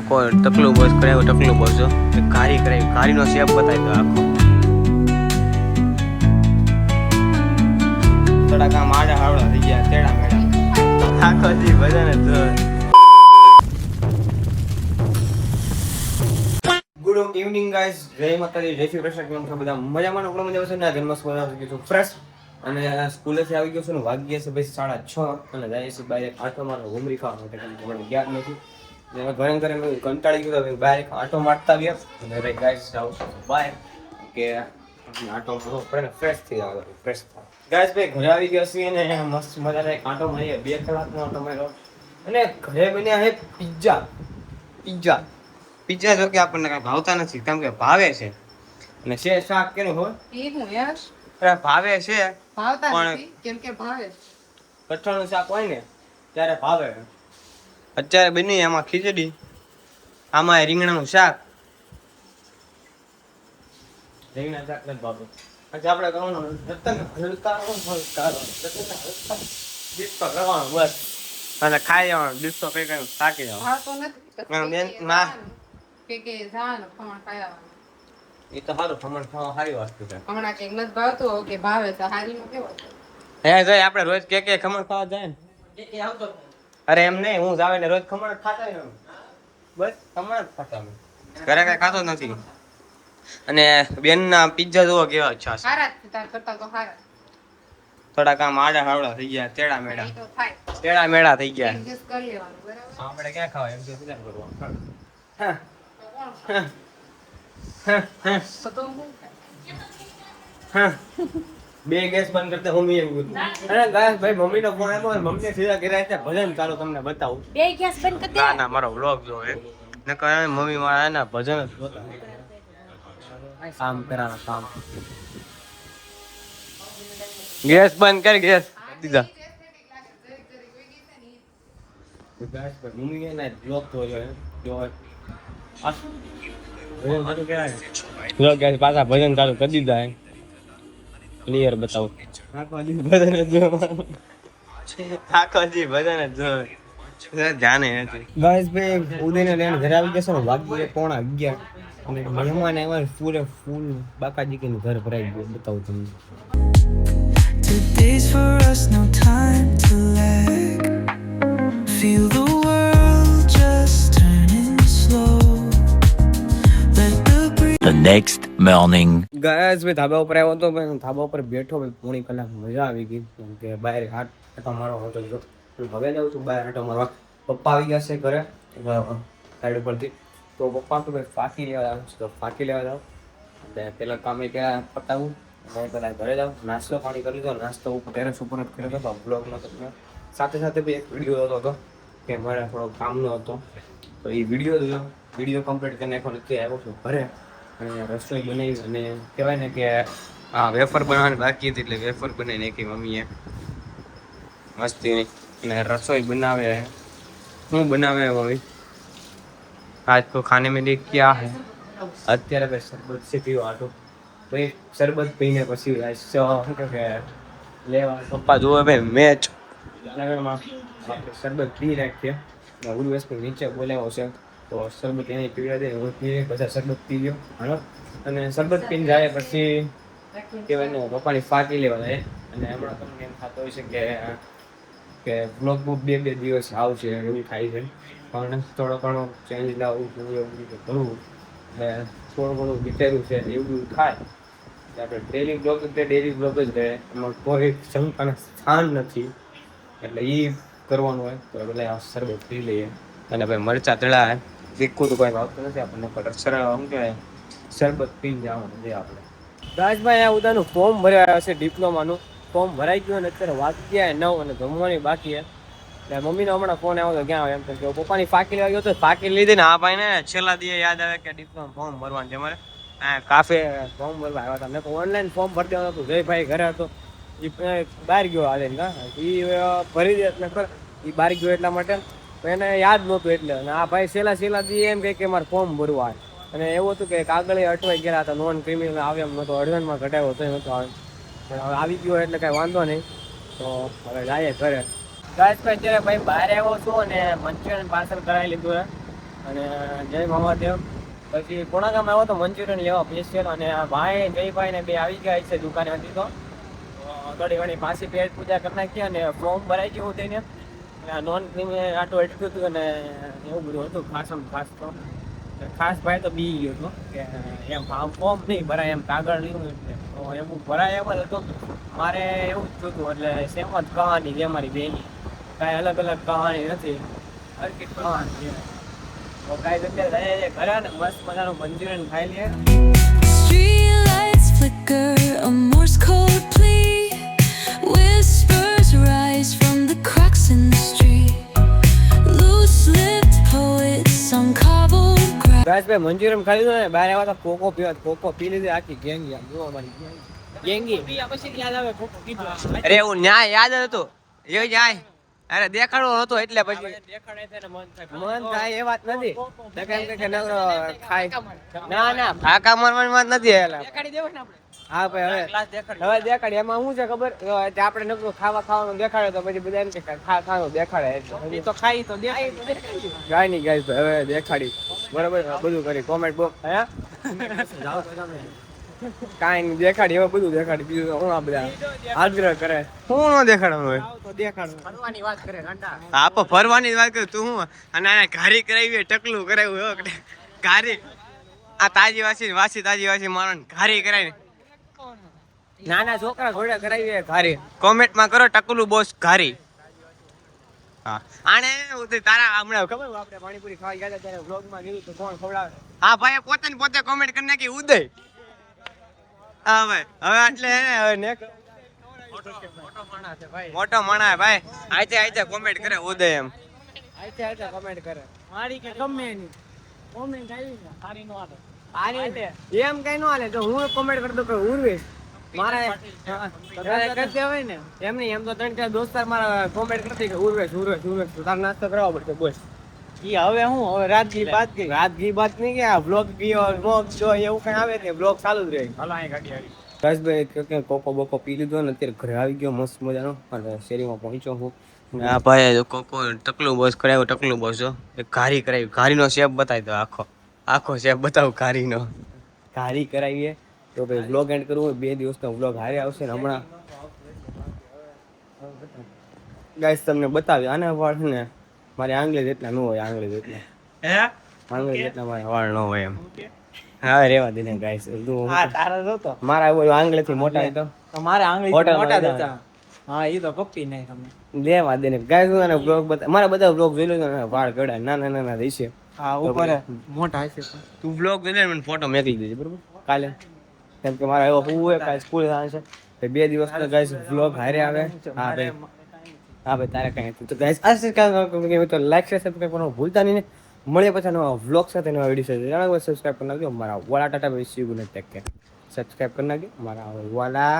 કોઈ ટકલું બસ કરાવ્યો ટકલું બસ જો ઘારી કરાવી ઘારીનો શેપ બતાવી દો આખો થોડાક આમ આડા હાવડા થઈ ગયા તેડા મેડા આખો જી બધાને તો ગુડ ઇવનિંગ ગાઈસ જય માતાજી જય શ્રી કૃષ્ણ કેમ છો બધા મજામાં ઓકળો મજા આવશે ને જન્મસ બનાવી છું ફ્રેશ અને સ્કૂલેથી આવી ગયો છું ને વાગ્યા છે ભાઈ 6:30 અને જાય છે બહાર આટો મારવા ઘૂમરી ખાવા માટે મને યાદ નથી ઘરે ઘરે કંટાળી ગયો તો બહાર આટો મારતા ગયા અને રે ગાઈસ જાવ બહાર કે આટો મારવો પડે ને ફ્રેશ થઈ જાવ ફ્રેશ ગાઈસ ભાઈ ઘરે આવી ગયા છીએ ને મસ્ત મજાનો એક આટો મારીએ 2 કલાકનો આટો માર્યો અને ઘરે બન્યા છે પિઝા જો કે આપણને કઈ ભાવતા નથી કેમ કે ભાવે છે અને છે શાક કેનું હોય એ હું યાર અરે ભાવે છે ભાવતા નથી કેમ કે ભાવે કઠોળનું શાક હોય ને ત્યારે ભાવે અત્યારે બની એમાં ખીચડી આમાં રીંગણાનું શાક રીંગણા શાક નથી ભાવતું પછી આપણે કરવાનું રતન હલકારો ડિસ્કો કરવાનું બસ અને ખાઈ જવાનું ડિસ્કો કઈ કઈ થાકી જવાનું ભાવતો નથી ના કે જાન ખમણ ખાયા એ તો સારું ખમણ ખાવા સારી વસ્તુ છે હમણાં કે નથી ભાવતું કે ભાવે તો હારી નો કેવો હે જાય આપણે રોજ કે ખમણ ખાવા જાય ને કે આવતો અરે એમ નહીં હું જાવે ને રોજ ખમણ ખાતા ને બસ ખમણ જ ખાતા અમે ઘરે કઈ ખાતો નથી અને બેનના પિઝા જોવો કેવા અચ્છા છે હારા જ તાર કરતા તો હારા થોડાક આમ આડા હાવડા થઈ ગયા તેડા મેડા એ તો થાય તેડા મેડા થઈ ગયા એડજસ્ટ કરી લેવાનું બરાબર આપણે ક્યાં ખાવા એમ તો વિચાર કરવો તો કોણ તો હું બે ગેસ બંધ કરતા મમ્મી એવું અરે ગાઈસ ભાઈ મમ્મીનો ફોન આવ્યો અને મમ્મીએ સીધા કર્યા છે ભજન ચાલુ તમને બતાવું બે ગેસ બંધ કરી દે ના ના મારો વ્લોગ જો હે નકર મમ્મી મારા એના ભજન જ જોતા કામ કરાના કામ ગેસ બંધ કર ગેસ દીધા ગાઈસ ભાઈ મમ્મી કે ના વ્લોગ તો જો જો જો ગાઈસ પાછા ભજન ચાલુ કરી દીધા હે ક્લિયર બતાવો આખો દી ભજન જ જો આખો દી ભજન જ જો જાને નથી ગાઈસ ભાઈ ઉદયને લઈને ઘરે આવી ગયા છે વાગ્યે 11:30 અને મહેમાન આવ્યા ફૂલ બાકાજી કે ઘર ભરાઈ ગયું બતાવું તમને Today's for us, no time to lag. Feel the world just turning slow. Let the breeze. The next morning. Guys ભાઈ ધાબા ઉપર આવ્યો તો ભાઈ ધાબા ઉપર બેઠો ભાઈ પોણી કલાક મજા આવી ગઈ કેમ કે બહાર આટો મારવા હોતો જો હવે જાઉં છું બહાર આટો મારવા પપ્પા આવી ગયા છે ઘરે સાઈડ ઉપરથી તો પપ્પા તો ભાઈ ફાંકી લેવા જાવ તો ફાંકી લેવા જાવ અને પેલા કામે ત્યાં પતાવું અને પેલા ઘરે જાવ નાસ્તો પાણી કરી લીધો નાસ્તો ઉપર ટેરેસ ઉપર જ કર્યો હતો બ્લોગ નતો સાથે સાથે ભાઈ એક વિડીયો હતો કે મારે થોડો કામનો હતો તો એ વિડીયો કમ્પ્લીટ કરીને નાખો નથી આવ્યો છું ઘરે અને રસોઈ બનાવી અને કહેવાય ને કે આ વેફર બનાવવાની બાકી હતી એટલે વેફર બનાવી નાખી મમ્મીએ મસ્તી અને રસોઈ બનાવે શું બનાવે મમ્મી આજ તો ખાને મેં ક્યા હે અત્યારે ભાઈ શરબત છે પીવા આટો ભાઈ શરબત પીને પછી શું કે લેવા પપ્પા જોવે ભાઈ મેચ જુનાગઢમાં આપણે શરબત પી રાખીએ ઉલ્વેસ નીચે બોલાવ્યો છે તો શરબત એને પીવા દે હું પીએ બધા શરબત પી ગયો હાલો અને શરબત પીને જાય પછી કહેવાય ને પપ્પાની ફાંકી લેવા જાય અને હમણાં તમને એમ થતો હોય છે કે બ્લોગ બુક 2 દિવસ આવશે એવું થાય છે પણ થોડો ઘણો ચેન્જ લાવવું એવું કરવું એટલે થોડું ઘણું વિચાર્યું છે એવું થાય આપણે ડેલી બ્લોગ જ રહે એમાં કોઈ શંકાને સ્થાન નથી એટલે એ કરવાનું હોય તો એટલે આ શરબત પી લઈએ અને ભાઈ મરચા તળા તીખું તો કોઈ ભાવતું નથી આપણને પણ સરળ શું કહેવાય શરબત પીને જવાનું છે આપણે રાજભાઈ આ ઉદાનું ફોર્મ ભરાયા છે ડિપ્લોમાનું ફોર્મ ભરાઈ ગયું અને અત્યારે વાગ્યા 9 અને જમવાની બાકી છે એટલે મમ્મીનો હમણાં ફોન આવ્યો તો ક્યાં એમ કે પપ્પાની ફાંકી લેવા ગયો તો ફાંકી લીધી ને આ ભાઈ ને છેલ્લા દિવસે યાદ આવે કે ડિપ્લોમા ફોર્મ ભરવાનું છે મારે કાફે ફોર્મ ભરવા આવ્યા હતા મેં ઓનલાઈન ફોર્મ ભરી દેવાનું હતું જયભાઈ ઘરે હતો એ બહાર ગયો હાલે ને એ ભરી દે એટલે ખર એ બહાર ગયો એટલા માટે તો એને યાદ નહોતું એટલે અને આ ભાઈ છેલ્લા દી એમ કે મારે ફોર્મ ભરવા અને એવું હતું કે કાગળે અટવાઈ ગયા હતા નોન ક્રિમિનલ આવે એમ નહોતો અડધનમાં ઘટાડ્યો હતો નહોતો આવે પણ હવે આવી ગયો એટલે કાંઈ વાંધો નહીં તો હવે જાય ઘરે ગાઈસ ભાઈ અત્યારે ભાઈ બહાર આવ્યો છું અને મંચુરિયન પાર્સલ કરાવી લીધું અને જય મહાદેવ. પછી પૂર્ણાગામ આવ્યો તો મંચુરિયન લેવા સ્પેશિયલ, અને આ ભાઈ જયભાઈ ને બે આવી ગયા છે દુકાને હતી તો થોડી ઘણી પાછી પેટ પૂજા કરી નાખી અને ફોર્મ ભરાઈ ગયું હતું એને. નોન ક્રીમે આટલું અટક્યું હતું અને એવું બધું હતું ખાસ તો ખાસ ભાઈ તો બી ગયો હતો કે એમ આમ ફોર્મ નહીં ભરાય એમ કાગળ લીધું એટલે તો એવું ભરાય એમ જ હતું. મારે એવું જ થયું એટલે સેમ જ કહાની છે અમારી બેની, કાંઈ અલગ અલગ કહાની નથી, હરકી કહાની છે. તો કાંઈ અત્યારે ઘરે ને મસ્ત મજાનું મંચુરિયન ખાઈ લઈએ. Street lights flicker, a Morse code plea. Whispers rise from the cracks in the street. Loose-lipped poets on cobbled grass. Guys ભાઈ મંચુરિયન ખાઈ લીધું ને બહાર આવ્યા તો કોકો પીવા, કોકો પી લીધી આખી ગેંગ જો અમારી ગેંગી. પછી યાદ આવે કોકો પીધું. અરે એવું ન્યાય યાદ હતું એ ન્યાય. અરે દેખાડવો હતો એટલે પછી દેખાડે છે ને મન થાય એ વાત નથી. કે નકરો ખાય ના ના ફાકા મારવાની વાત નથી. દેખાડી દેવો ને આપણે. હા ભાઈ હવે દેખાડી એમાં શું છે ખબર, આપણે નકરું ખાવાનું દેખાડે તો પછી બધા એમ કે ખાવાનું દેખાડે એટલે તો ખાઈ તો ગાય નહીં ગાય હવે દેખાડી બરાબર બધું કરી કોમેન્ટ બોક્સ હે કાંઈ નહીં દેખાડી હવે બધું દેખાડી બીજું હું આ બધા આગ્રહ કરે શું ન દેખાડવાનું હોય ફરવાની વાત કરે હા પણ ફરવાની વાત કરે તું હું અને ઘારી કરાવી ટકલું કરાવ્યું ઘારી આ તાજી વાસી મારણ ઘારી કરાવી નાના છોકરા ઘોડે કરાવી ઘારી કોમેન્ટમાં કરો ટકલું બોસ ઘારી. હા આને તારા હમણાં ખબર આપણે પાણીપુરી ખાવા ગયા ત્યારે વ્લોગમાં કીધું તો કોણ ખવડાવે. હા ભાઈ પોતે કોમેન્ટ કરી નાખી ઉદય. હા ભાઈ હવે એટલે હવે નેક્સ્ટ મોટો માણા ભાઈ આતે કોમેન્ટ કરે ઉદય એમ આતે કોમેન્ટ કરે મારી કે ગમે એની કોમેન્ટ આવી ને સારી નો આવે સારી એમ કઈ નો હાલે તો હું કોમેન્ટ કરતો કે ઉર્વેશ મારે કરતે હોય ને એમ નહીં એમ તો 3-4 દોસ્તાર મારા કોમેન્ટ કરતી કે ઉર્વેશ તાર નાસ્તો કરવા પડશે બોસ. ઈ હવે હું હવે રાતગી બાત નહીં કે આ બ્લોગ ગયો જો એવું કઈ આવે ને બ્લોગ ચાલુ જ રહે. હાલો અહીં ગાડી આવી બસ ભાઈ કે કોકો બોકો પી લીધો ને અત્યારે ઘરે આવી ગયો મસ્ત મજાનો અને શેરીમાં પહોંચ્યો હું. હા ભાઈ કોકો ટકલું બોસ કરાવ્યો ટકલું બોસ જો એક ઘારી કરાવી ઘારીનો શેપ બતાવી દો આખો શેપ બતાવું ઘારી કરાવીએ તો ભાઈ બ્લોગ એન્ડ કરવું હોય 2 દિવસનો બ્લોગ હારે આવશે ને હમણાં ગાઈસ તમને બતાવી આને વાળ ને મારે આંગળી જેટલા ન હોય આંગળી જેટલા મારા વાળ ન હોય એમ. હા રેવા દે ને ગાઈસ તારા જોતો મારા આંગળીથી મોટા તો મારા આંગળી મોટા દેતા. હા ઈ તો કપી નહીં તમે લેવા દે ને ગાઈસ અને બ્લોગ મારા બધા બ્લોગ જોઈ લો ને વાળ ગડા નાના દેશે. હા ઉપર મોટા હશે તું બ્લોગ જોઈ લે મને ફોટો મોકલી દેજે બરોબર કાલે કેમ કે મારા એવો હું હોય કાલે સ્કૂલ જવાનું છે 2 દિવસ તો ગાઈસ બ્લોગ હારે આવે. હા ભાઈ તારે કઈ તો ગાઈસ આ તો લાઈક શેર સબસ્ક્રાઇબ કરવાનું ભૂલતા નહીં ને મળીએ પછી નવા વ્લોગ સાથે નવા વિડીયો સાથે સબસ્ક્રાઇબ કરી નાખજો મારા વાલા ટાટા ભાઈ સી યુ ને ટેક કેર સબસ્ક્રાઇબ કરી નાખજો મારા વાલા